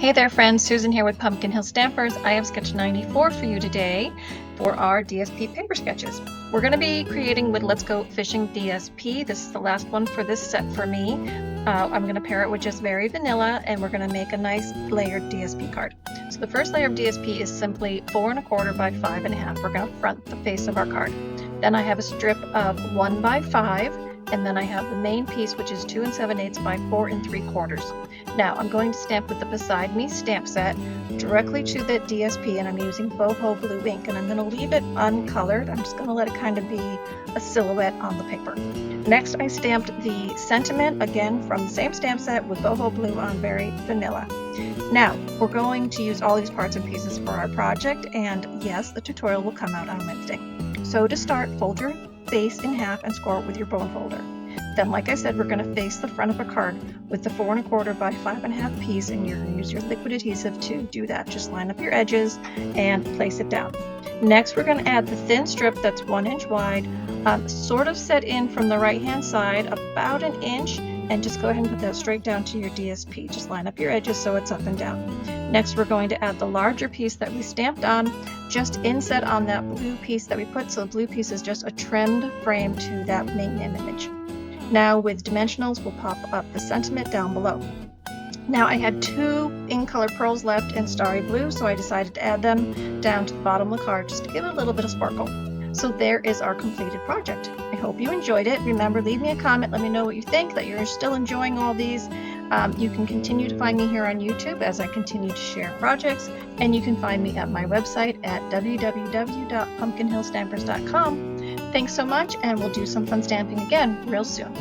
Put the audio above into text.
Hey there friends, Susan here with Pumpkin Hill Stampers. I have sketch 94 for you today for our DSP paper sketches. We're going to be creating with Let's Go Fishing DSP. This is the last one for this set for me. I'm going to pair it with just very vanilla, and we're going to make a nice layered DSP card. So the first layer of DSP is simply 4 1/4 by 5 1/2. We're going to front the face of our card. Then I have a strip of 1 by 5. And then I have the main piece, which is 2 7/8 by 4 3/4. Now I'm going to stamp with the Beside Me stamp set directly to the DSP, and I'm using boho blue ink, and I'm going to leave it uncolored. I'm just going to let it kind of be a silhouette on the paper. Next, I stamped the sentiment again from the same stamp set with boho blue on very vanilla. Now we're going to use all these parts and pieces for our project, and yes, the tutorial will come out on Wednesday. So to start, fold your face in half and score it with your bone folder. Then, like I said, we're going to face the front of a card with the 4 1/4 by 5 1/2 piece, and you're going to use your liquid adhesive to do that. Just line up your edges and place it down. Next, we're going to add the thin strip that's 1 inch wide, sort of set in from the right hand side about 1 inch, and just go ahead and put that straight down to your DSP. Just line up your edges so it's up and down. Next, we're going to add the larger piece that we stamped on, just inset on that blue piece that we put, so the blue piece is just a trimmed frame to that main image. Now with dimensionals, we'll pop up the sentiment down below. Now I had 2 ink color pearls left in Starry Blue, so I decided to add them down to the bottom of the card just to give it a little bit of sparkle. So there is our completed project. I hope you enjoyed it. Remember, leave me a comment, let me know what you think, that you're still enjoying all these. You can continue to find me here on YouTube as I continue to share projects, and you can find me at my website at www.pumpkinhillstampers.com. Thanks so much, and we'll do some fun stamping again real soon.